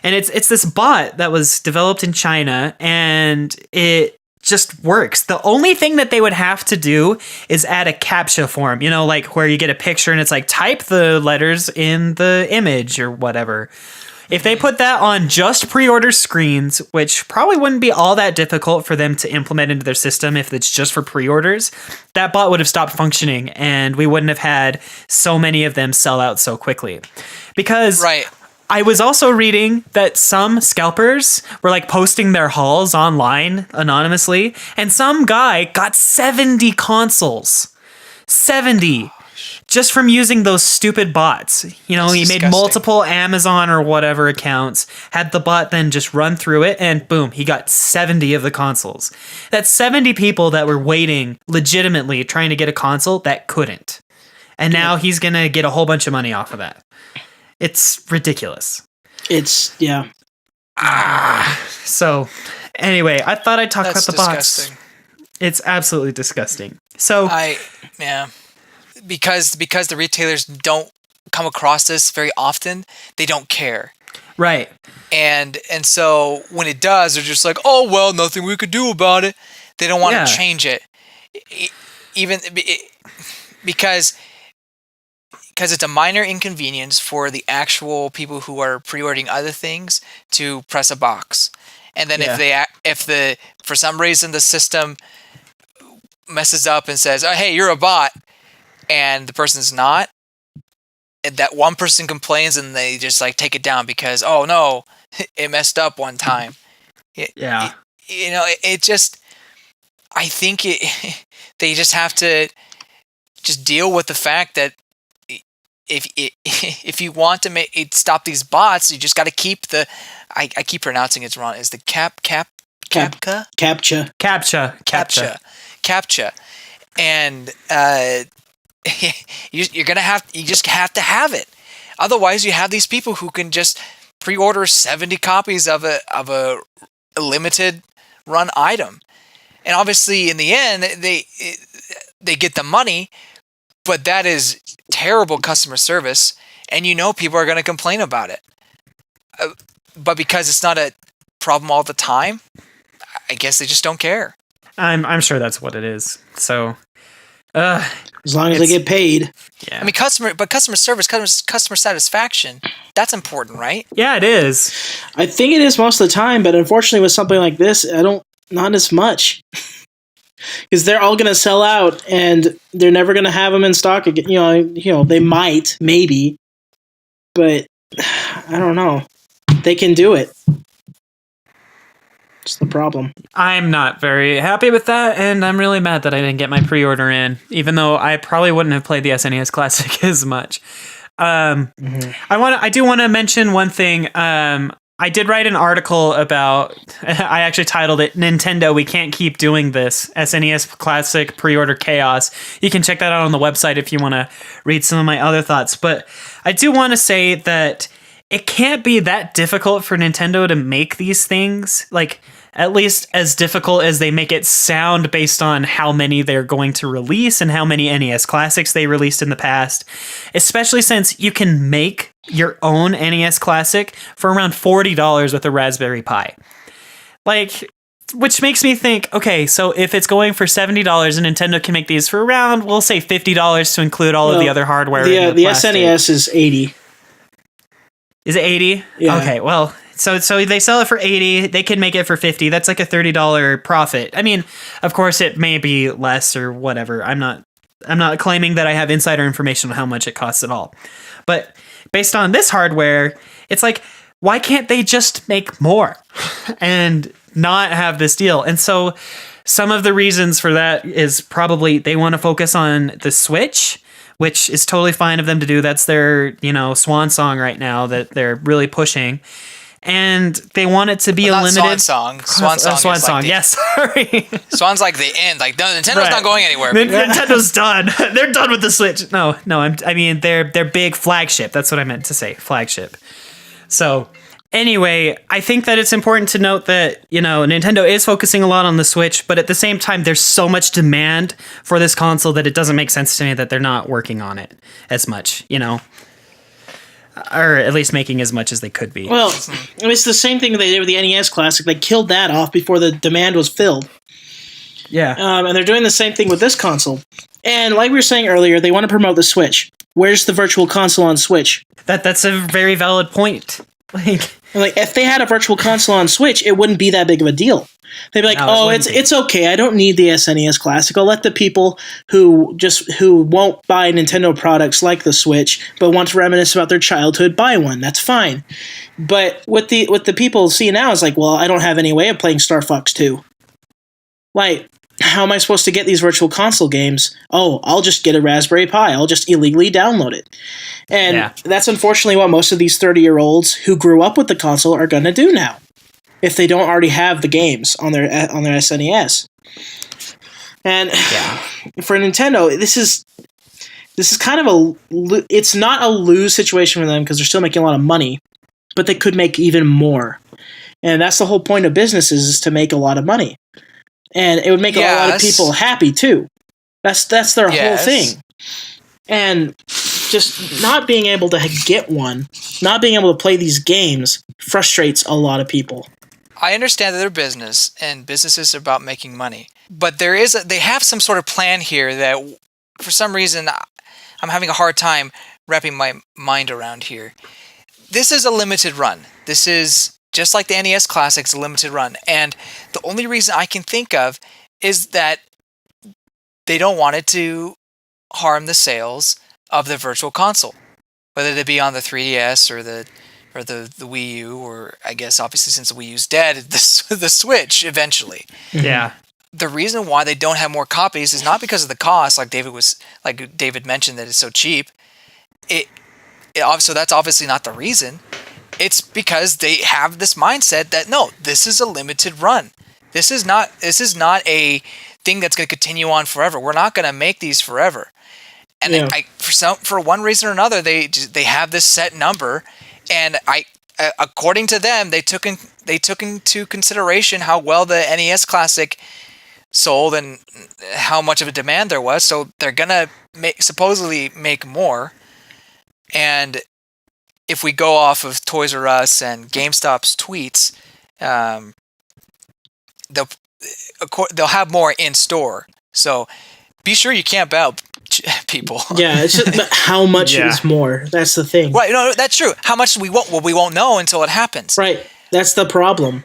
And it's this bot that was developed in China and it just works. The only thing that they would have to do is add a CAPTCHA form, you know, like where you get a picture and it's like type the letters in the image or whatever. If they put that on just pre-order screens, which probably wouldn't be all that difficult for them to implement into their system if it's just for pre-orders, that bot would have stopped functioning and we wouldn't have had so many of them sell out so quickly. Because I was also reading that some scalpers were like posting their hauls online anonymously, and some guy got 70 consoles. 70. Just from using those stupid bots. You know, he made multiple Amazon or whatever accounts, had the bot then just run through it, and boom, he got 70 of the consoles. That's 70 people that were waiting legitimately trying to get a console that couldn't. And now he's going to get a whole bunch of money off of that. It's ridiculous. It's, yeah. So, anyway, I thought I'd talk about the bots. It's absolutely disgusting. So, because the retailers don't come across this very often, they don't care. Right. And so when it does, they're just like, oh, well, nothing we could do about it. They don't want to change it. Even because it's a minor inconvenience for the actual people who are pre-ordering other things to press a box. And then if for some reason the system messes up and says, oh, hey, you're a bot, and the person's not, and that one person complains and they just like take it down because, oh no, it messed up one time. You know, it just, I think they just have to just deal with the fact that if you want to stop these bots, you just got to keep the, I keep pronouncing it wrong, is the CAPTCHA. And you just have to have it. Otherwise, you have these people who can just pre-order 70 copies of a limited run item, and obviously in the end they get the money, but that is terrible customer service, and you know people are going to complain about it. But because it's not a problem all the time, I guess they just don't care. I'm sure that's what it is. So, as long as they get paid. Yeah. I mean, customer service, customer satisfaction, that's important, right? Yeah, it is. I think it is most of the time, but unfortunately with something like this, not as much. Because they're all going to sell out, and they're never going to have them in stock again. You know, they might, maybe, but I don't know. They can do it. It's the problem. I'm not very happy with that, and I'm really mad that I didn't get my pre-order in, even though I probably wouldn't have played the SNES Classic as much. I do want to mention one thing. I did write an article about, I actually titled it, Nintendo, We Can't Keep Doing This, SNES Classic Pre-Order Chaos. You can check that out on the website if you want to read some of my other thoughts. But I do want to say that it can't be that difficult for Nintendo to make these things, like, at least as difficult as they make it sound based on how many they're going to release and how many NES Classics they released in the past, especially since you can make your own NES Classic for around $40 with a Raspberry Pi. Like, which makes me think, okay, so if it's going for $70 and Nintendo can make these for around, we'll say $50 to include all of the other hardware. The SNES is $80. Is it $80? Yeah. Okay, well, so they sell it for $80. They can make it for $50. That's like a $30 profit. I mean, of course, it may be less or whatever. I'm not claiming that I have insider information on how much it costs at all. But based on this hardware, it's like, why can't they just make more and not have this deal? And so some of the reasons for that is probably they want to focus on the Switch, which is totally fine of them to do. That's their, swan song right now that they're really pushing. And they want it to be a limited Swan song. Yes, sorry. Swan's like the end. Like, no, Nintendo's not going anywhere. Nintendo's done. They're done with the Switch. No, I mean their big flagship. That's what I meant to say, flagship. So anyway, I think that it's important to note that, Nintendo is focusing a lot on the Switch, but at the same time, there's so much demand for this console that it doesn't make sense to me that they're not working on it as much, or at least making as much as they could be. Well, it's the same thing they did with the NES Classic. They killed that off before the demand was filled. Yeah. And they're doing the same thing with this console. And like we were saying earlier, they want to promote the Switch. Where's the Virtual Console on Switch? That's a very valid point. Like if they had a Virtual Console on Switch, it wouldn't be that big of a deal. They'd be like, it's okay. I don't need the SNES Classic. I'll let the people who won't buy Nintendo products like the Switch, but want to reminisce about their childhood, buy one. That's fine. But what the people see now is like, well, I don't have any way of playing Star Fox 2. Like, how am I supposed to get these Virtual Console games? Oh, I'll just get a Raspberry Pi. I'll just illegally download it. And that's unfortunately what most of these 30-year-olds who grew up with the console are going to do now, if they don't already have the games on their SNES. And for Nintendo, this is kind of it's not a lose situation for them because they're still making a lot of money, but they could make even more. And that's the whole point of businesses, is to make a lot of money. And it would make a lot of people happy too. That's their whole thing. And just not being able to get one, not being able to play these games frustrates a lot of people. I understand that they're business, and businesses are about making money. But they have some sort of plan here that, for some reason, I'm having a hard time wrapping my mind around here. This is a limited run. This is just like the NES Classic's a limited run. And the only reason I can think of is that they don't want it to harm the sales of the Virtual Console, whether they be on the 3DS or the Wii U, or I guess obviously since the Wii U's dead, the Switch eventually. Yeah. The reason why they don't have more copies is not because of the cost, like David mentioned, that it's so cheap. So that's obviously not the reason. It's because they have this mindset that no, this is a limited run. This is not a thing that's going to continue on forever. We're not going to make these forever. And for one reason or another, they have this set number, and according to them, they took into consideration how well the NES Classic sold and how much of a demand there was. So they're gonna supposedly make more. And if we go off of Toys R Us and GameStop's tweets, they'll have more in store. So be sure you camp out, people. Yeah, it's just how much is more. That's the thing. Right, no, that's true. How much we won't know until it happens. Right, that's the problem.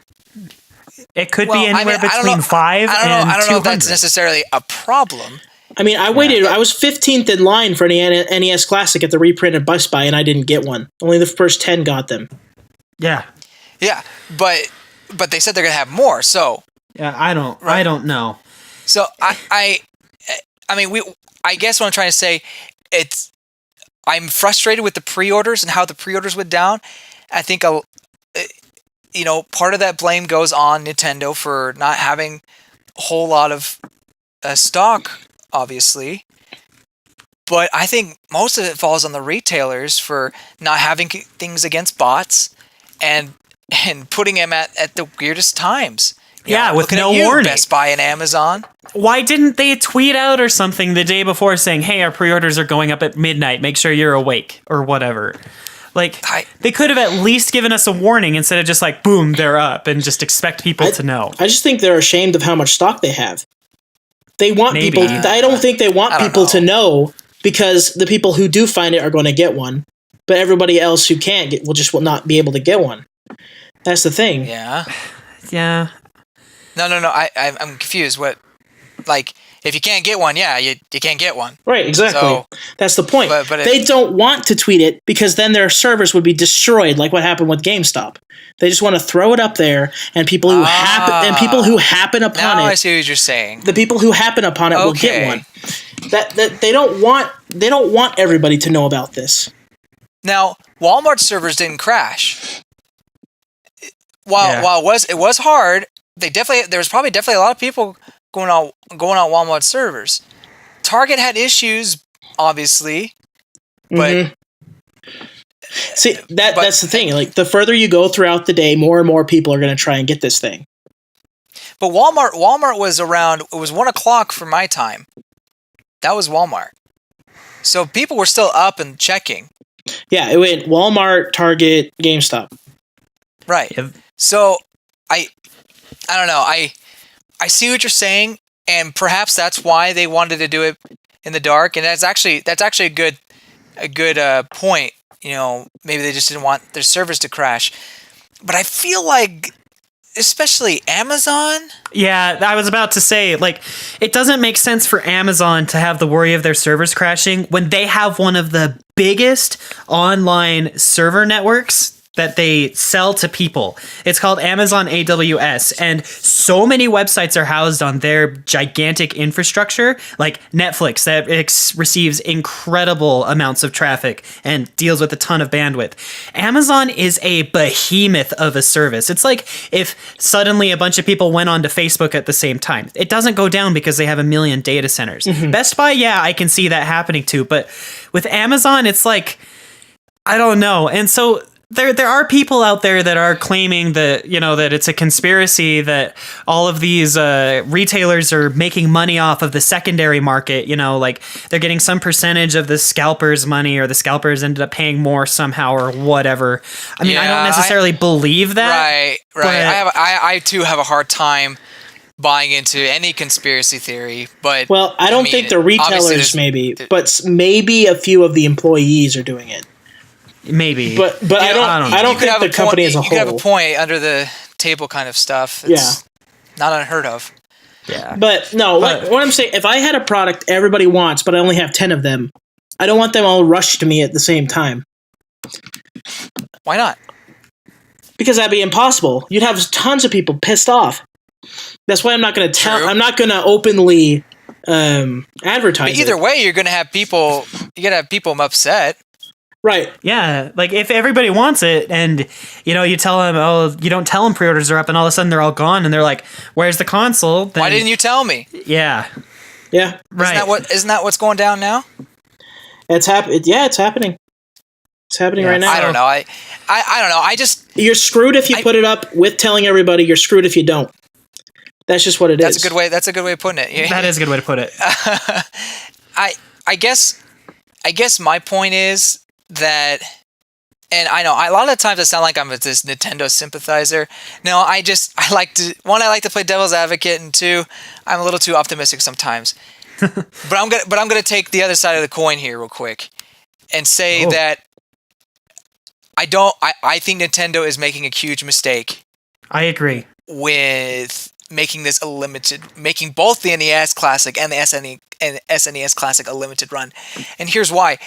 It could be anywhere between 5 and 200. I don't know if that's necessarily a problem. I mean, I waited. I was 15th in line for an NES Classic at the reprint at Best Buy, and I didn't get one. Only the first 10 got them. Yeah. Yeah, but they said they're gonna have more. So Yeah, I don't know. So I guess what I'm trying to say, I'm frustrated with the pre-orders and how the pre-orders went down. I think part of that blame goes on Nintendo for not having a whole lot of stock, obviously. But I think most of it falls on the retailers for not having things against bots and putting them at the weirdest times. With no warning. Best Buy and Amazon. Why didn't they tweet out or something the day before saying, "Hey, our pre-orders are going up at midnight. Make sure you're awake," or whatever? Like, they could have at least given us a warning instead of just like, boom, they're up, and just expect people to know. I just think they're ashamed of how much stock they have. They want people. I don't think they want people to know, because the people who do find it are going to get one, but everybody else who can't get will not be able to get one. That's the thing. Yeah. Yeah. No. I'm confused. What, like, if you can't get one, you can't get one. Right, exactly. So, that's the point. But they don't want to tweet it because then their servers would be destroyed, like what happened with GameStop. They just want to throw it up there, and people who happen upon it. I see what you're saying. The people who happen upon it will get one. That they don't want everybody to know about this. Now, Walmart servers didn't crash. While it was hard, there was probably definitely a lot of people going on Walmart servers. Target had issues, obviously, but see that's the thing. Like, the further you go throughout the day, more and more people are going to try and get this thing. But Walmart was around. It was 1:00 for my time. That was Walmart. So people were still up and checking. Yeah, it went Walmart, Target, GameStop. Right. Yep. So I don't know. I see what you're saying, and perhaps that's why they wanted to do it in the dark. And that's actually a good point. Maybe they just didn't want their servers to crash. But I feel like, especially Amazon. Yeah, I was about to say, like, it doesn't make sense for Amazon to have the worry of their servers crashing when they have one of the biggest online server networks that they sell to people. It's called Amazon AWS, and so many websites are housed on their gigantic infrastructure, like Netflix, that receives incredible amounts of traffic and deals with a ton of bandwidth. Amazon is a behemoth of a service. It's like if suddenly a bunch of people went onto Facebook at the same time. It doesn't go down because they have a million data centers. Mm-hmm. Best Buy, I can see that happening too, but with Amazon, it's like, I don't know. And so there are people out there that are claiming that, that it's a conspiracy, that all of these retailers are making money off of the secondary market, like they're getting some percentage of the scalpers' money, or the scalpers ended up paying more somehow or whatever. I mean, I don't necessarily believe that. Right. I too have a hard time buying into any conspiracy theory, but I don't think the retailers but maybe a few of the employees are doing it. Maybe, but I don't think the company as a whole. You could have a point under the table kind of stuff. It's not unheard of. Yeah, but no, like what I'm saying, if I had a product everybody wants, but I only have 10 of them, I don't want them all rushed to me at the same time. Why not? Because that'd be impossible. You'd have tons of people pissed off. That's why I'm not going to tell. I'm not going to openly advertise. But either way, you're going to have people. You got to have people upset. Right. Yeah. Like if everybody wants it, and you tell them, you don't tell them pre-orders are up, and all of a sudden they're all gone, and they're like, "Where's the console?" Then, why didn't you tell me? Yeah. Yeah. Right. Isn't that what's going down now? It's happening. Yeah, it's happening. It's happening right now. I don't know. I don't know. You're screwed if you put it up with telling everybody. You're screwed if you don't. That's just what it is. That's a good way of putting it. That is a good way to put it. I guess my point is that, and I know a lot of times I sound like I'm this Nintendo sympathizer. No, I like to play devil's advocate, and two, I'm a little too optimistic sometimes. but I'm gonna take the other side of the coin here real quick and say that I think Nintendo is making a huge mistake. I agree. With making this making both the NES Classic and the SNES Classic a limited run. And here's why.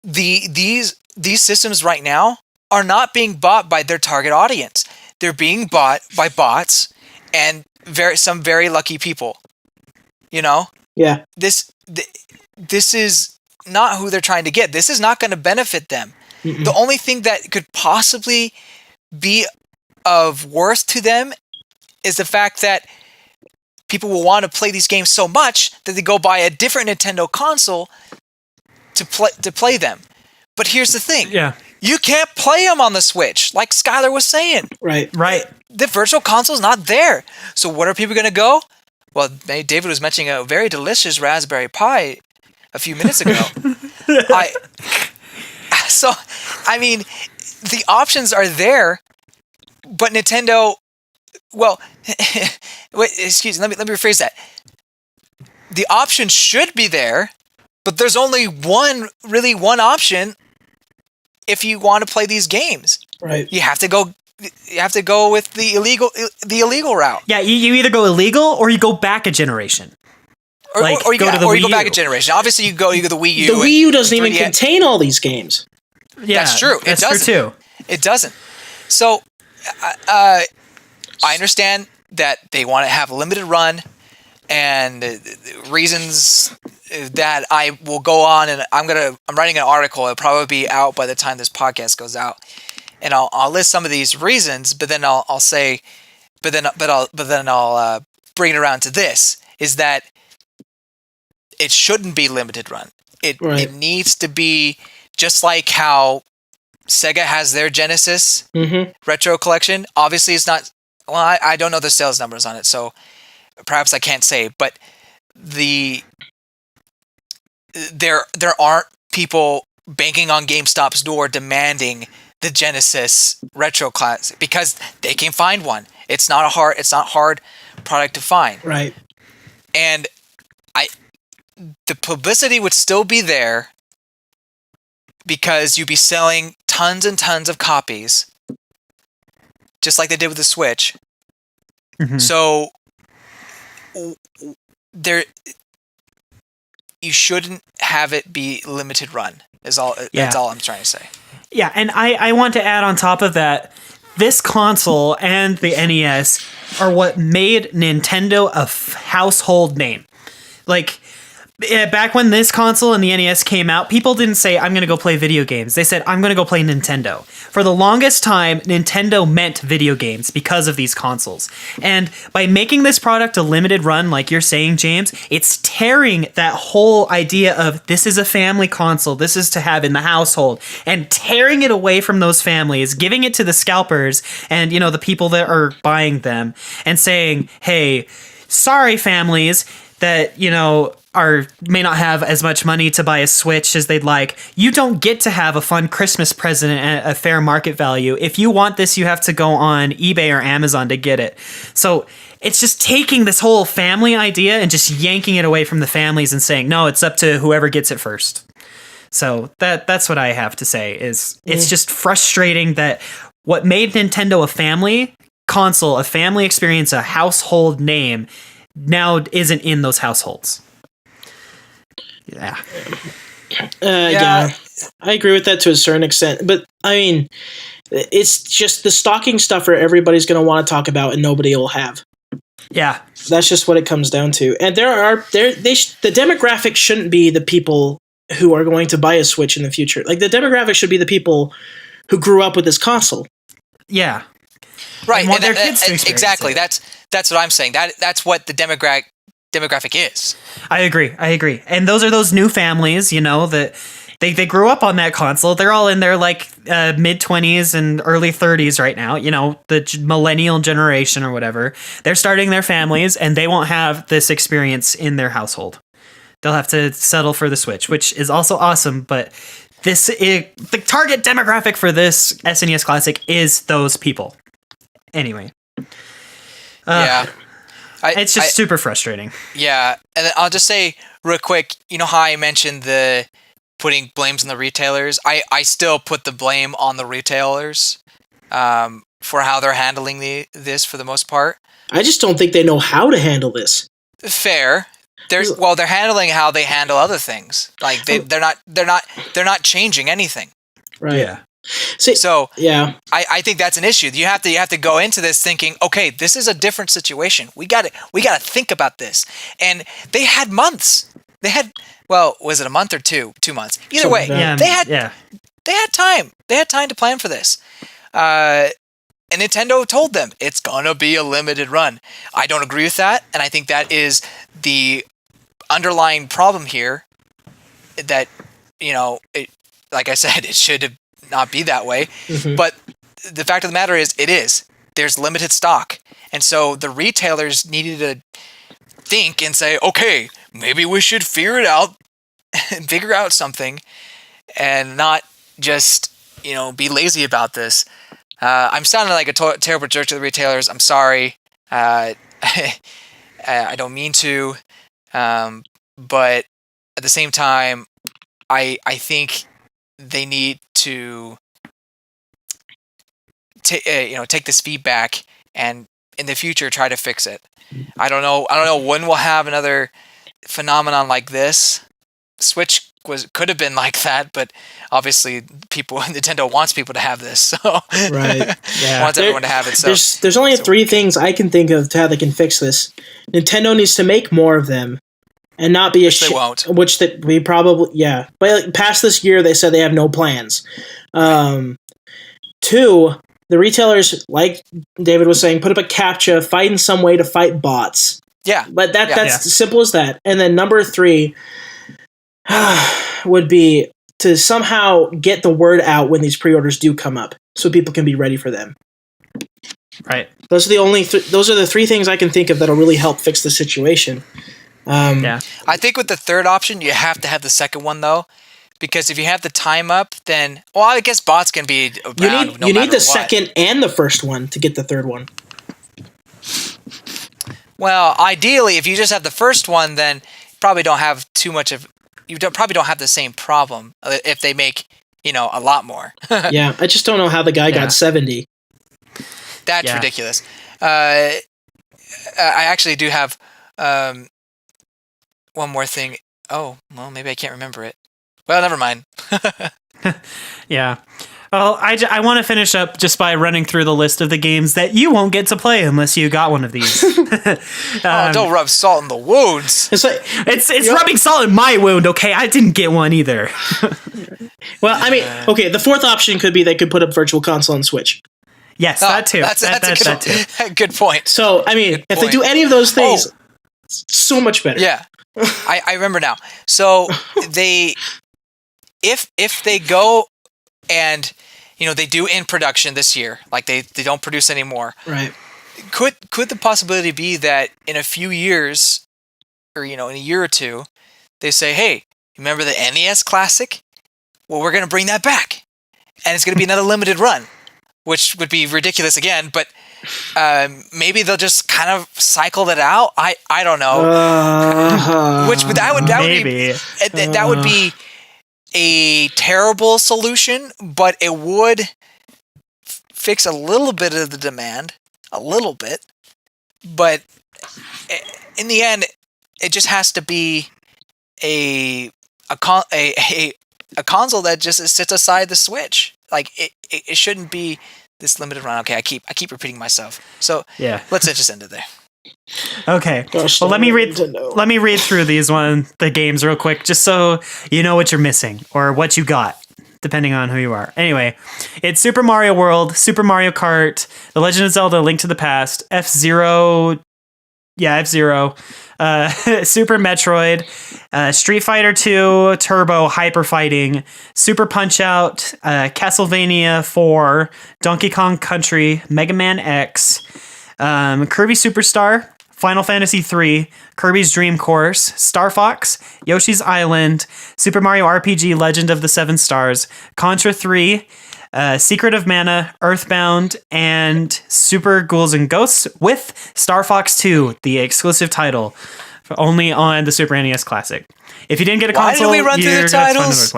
These systems right now are not being bought by their target audience. They're being bought by bots and some very lucky people. You know? Yeah. This is not who they're trying to get. This is not going to benefit them. Mm-mm. The only thing that could possibly be of worth to them is the fact that people will want to play these games so much that they go buy a different Nintendo console to play them. But here's the thing. Yeah. You can't play them on the Switch, like Skylar was saying. Right. The virtual console is not there. So what are people going to go? Well, David was mentioning a very delicious Raspberry Pi a few minutes ago. I mean, the options are there, but Nintendo, well, wait, excuse me, let me rephrase that. The option should be there, but there's only one option if you want to play these games. Right. You have to go with the illegal route. Yeah, you either go illegal or you go back a generation. Or you go back a generation. Obviously, you go the Wii U. The Wii U doesn't even contain all these games. Yeah, that's true. That's true too. It doesn't. So, I understand that they want to have a limited run, and reasons that I will go on, and I'm writing an article. It'll probably be out by the time this podcast goes out, and I'll list some of these reasons. But then I'll say, but then I'll bring it around to this: is that it shouldn't be limited run. It needs to be just like how Sega has their Genesis retro collection. Obviously, it's not. Well, I don't know the sales numbers on it, so perhaps I can't say. But there aren't people banking on GameStop's door demanding the Genesis retro classic because they can find one. It's not hard product to find. Right. And the publicity would still be there because you'd be selling tons and tons of copies, just like they did with the Switch. Mm-hmm. So you shouldn't have it be limited run. That's all I'm trying to say. Yeah, and I want to add on top of that, this console and the NES are what made Nintendo a household name. Like, back when this console and the NES came out, people didn't say, I'm going to go play video games. They said, I'm going to go play Nintendo. For the longest time, Nintendo meant video games because of these consoles. And by making this product a limited run, like you're saying, James, it's tearing that whole idea of this is a family console, this is to have in the household, and tearing it away from those families, giving it to the scalpers and, the people that are buying them, and saying, hey, sorry, families that, may not have as much money to buy a Switch as they'd like. You don't get to have a fun Christmas present at a fair market value. If you want this, you have to go on eBay or Amazon to get it. So it's just taking this whole family idea and just yanking it away from the families and saying, no, it's up to whoever gets it first. So that's what I have to say is it's just frustrating that what made Nintendo a family console, a family experience, a household name, now isn't in those households. Yeah. Yeah, I agree with that to a certain extent, but I mean, it's just the stocking stuffer everybody's going to want to talk about and nobody will have. Yeah, that's just what it comes down to. And the demographic shouldn't be the people who are going to buy a Switch in the future. Like, the demographic should be the people who grew up with this console. Yeah, right. And want their kids to experience exactly. it. That's what I'm saying. That's what the demographic is. I agree. And those are those new families, that they grew up on that console. They're all in their mid-20s and early 30s right now, the millennial generation or whatever. They're starting their families and they won't have this experience in their household. They'll have to settle for the Switch, which is also awesome, but the target demographic for this SNES Classic is those people. Anyway. Yeah. It's just super frustrating. Yeah, and then I'll just say real quick, how I mentioned the putting blames on the retailers? I still put the blame on the retailers for how they're handling this for the most part. I just don't think they know how to handle this. Fair. They're handling how they handle other things. Like they're not changing anything. Right. Yeah. See, So yeah, I think that's an issue. You have to go into this thinking, okay, this is a different situation. We got to think about this. And they had months. They had, well, was it a month or 2 months? Either way, they had time. They had time to plan for this. And Nintendo told them it's gonna be a limited run. I don't agree with that, and I think that is the underlying problem here. That like I said, it should not be that way. Mm-hmm. But the fact of the matter is, it is. There's limited stock, and so the retailers needed to think and say, okay, maybe we should figure out something, and not just be lazy about this. I'm sounding like a terrible jerk to the retailers. I'm sorry. I don't mean to. But at the same time, I think they need to take this feedback and in the future try to fix it. I don't know when we'll have another phenomenon like this. Switch could have been like that, but obviously Nintendo wants people to have this, so right. Yeah. wants everyone to have it. So there's only 3 things I can think of to how they can fix this. Nintendo needs to make more of them, and not be they won't. Which that we probably But past this year, they said they have no plans. 2, the retailers, like David was saying, put up a CAPTCHA, find some way to fight bots. Yeah, but that's as simple as that. And then number 3. Would be to somehow get the word out when these pre-orders do come up, so people can be ready for them. Right. Those are the only. Those are the 3 things I can think of that'll really help fix the situation. I think with the third option, you have to have the second one though, because if you have the time up, then I guess bots can be around. You need the second and the first one to get the third one. Well, ideally, if you just have the first one, then you probably don't have too much of. Probably don't have the same problem if they make, a lot more. Yeah, I just don't know how the guy got 70. That's ridiculous. I actually do have one more thing. Oh, well, maybe I can't remember it. Well, never mind. Yeah. Well, I want to finish up just by running through the list of the games that you won't get to play unless you got one of these. Don't rub salt in the wounds. It's rubbing salt in my wound, okay? I didn't get one either. Well, I mean, okay, the 4th option could be they could put up Virtual Console and Switch. Yes, that too. That's a good point. So, I mean, if they do any of those things, it's so much better. Yeah, I remember now. So if they go and they do in production this year, like they don't produce anymore. Right. Could the possibility be that in a few years, or in a year or 2, they say, "Hey, remember the NES Classic? Well, we're going to bring that back, and it's going to be another limited run," which would be ridiculous again. But maybe they'll just kind of cycle that out. I don't know. That would be a terrible solution, but it would fix a little bit of the demand, a little bit. But in the end, it just has to be a console that just sits aside the Switch. Like it shouldn't be this limited run. Okay, I keep repeating myself. So let's just end it there. Okay. Gosh, well, let me read through the games real quick, just so you know what you're missing or what you got, depending on who you are. Anyway, it's Super Mario World, Super Mario Kart, The Legend of Zelda: Link to the Past, F-Zero, Super Metroid, Street Fighter 2, Turbo Hyper Fighting, Super Punch-Out, Castlevania 4, Donkey Kong Country, Mega Man X, Kirby Superstar, Final Fantasy III, Kirby's Dream Course, Star Fox, Yoshi's Island, Super Mario RPG Legend of the Seven Stars, Contra 3, Secret of Mana, Earthbound, and Super Ghouls and Ghosts, with Star Fox 2, the exclusive title, only on the Super NES Classic. If you didn't get a console, why did we run through the titles?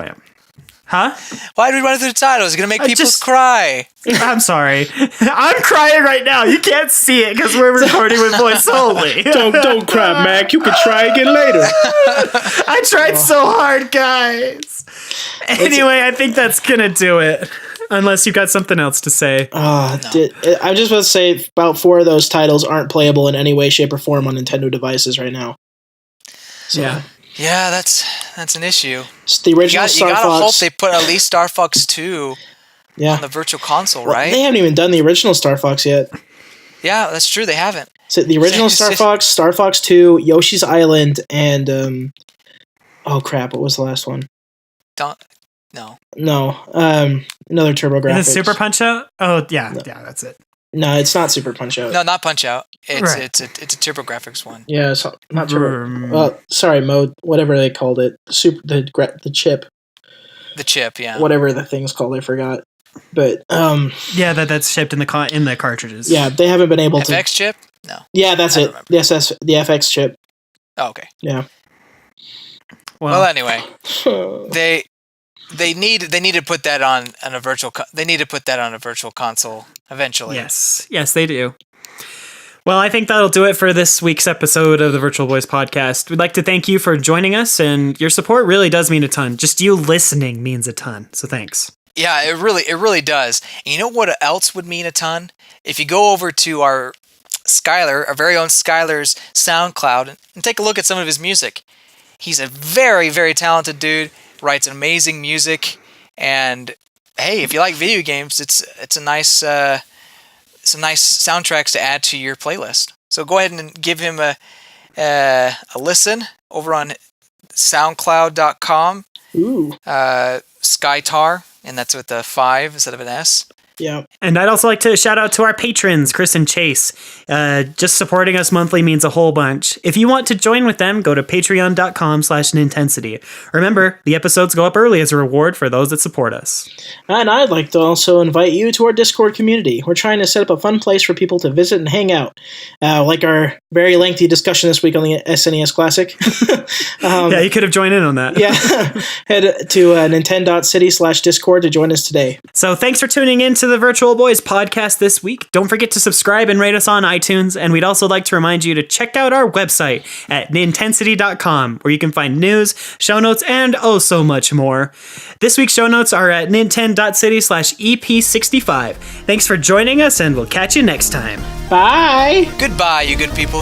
Huh? Why did we run through the titles? It's gonna make people just- cry. I'm sorry. I'm crying right now. You can't see it because we're recording with voice only. Don't cry, Mac. You can try again later. I tried so hard, guys. Anyway, I think that's gonna do it. Unless you've got something else to say. I'm just about to say about 4 of those titles aren't playable in any way, shape, or form on Nintendo devices right now. So, Yeah. Yeah, that's an issue. it's the You original Star gotta hope Fox. they put at least Star Fox 2 Yeah. on the Virtual Console, Well, right? they haven't even done the original Star Fox yet. Yeah, that's true. They haven't. So the original Star Fox 2, Yoshi's Island, and oh crap, what was the last one? No. No, another TurboGrafx. Is it Super Punch Out? Oh, yeah. Yeah, that's it. No, it's not Super Punch Out. No, not Punch Out. It's Right. it's a TurboGrafx one. Yeah, it's not Turbo. Sorry, Mode, whatever they called it, the chip, The chip, yeah. whatever the thing's called, I forgot. But Yeah, that's shipped in the cartridges. yeah, they haven't been able to. FX chip? No. Yeah, that's I it. remember. Yes, that's the FX chip. Oh, okay. Yeah. Well, anyway, they need to put that on a virtual. They need to put that on a virtual console eventually. Yes, they do. Well, I think that'll do it for this week's episode of the Virtual Boys podcast. We'd like to thank you for joining us, and your support really does mean a ton. Just you listening means a ton, so thanks. Yeah, it really does. And you know what else would mean a ton? If you go over to our very own Skylar's SoundCloud and take a look at some of his music. He's a very, very talented dude, writes amazing music, and hey, if you like video games, it's a nice some nice soundtracks to add to your playlist. So go ahead and give him a listen over on SoundCloud.com. Ooh. Skytar, and that's with a 5 instead of an S. Yeah. And I'd also like to shout out to our patrons, Chris and Chase. Just supporting us monthly means a whole bunch. If you want to join with them, go to patreon.com/Nintensity. Remember, the episodes go up early as a reward for those that support us. And I'd like to also invite you to our Discord community. We're trying to set up a fun place for people to visit and hang out. Like our very lengthy discussion this week on the SNES Classic. Yeah, you could have joined in on that. Yeah. Head to nintendo.city/Discord to join us today. So thanks for tuning in to the Virtual Boys podcast this week. Don't forget to subscribe and rate us on iTunes. And we'd also like to remind you to check out our website at nintensity.com, where you can find news, show notes, and oh so much more. This week's show notes are at nintendo.city/EP65. Thanks for joining us, and we'll catch you next time. Bye! Goodbye, you good people.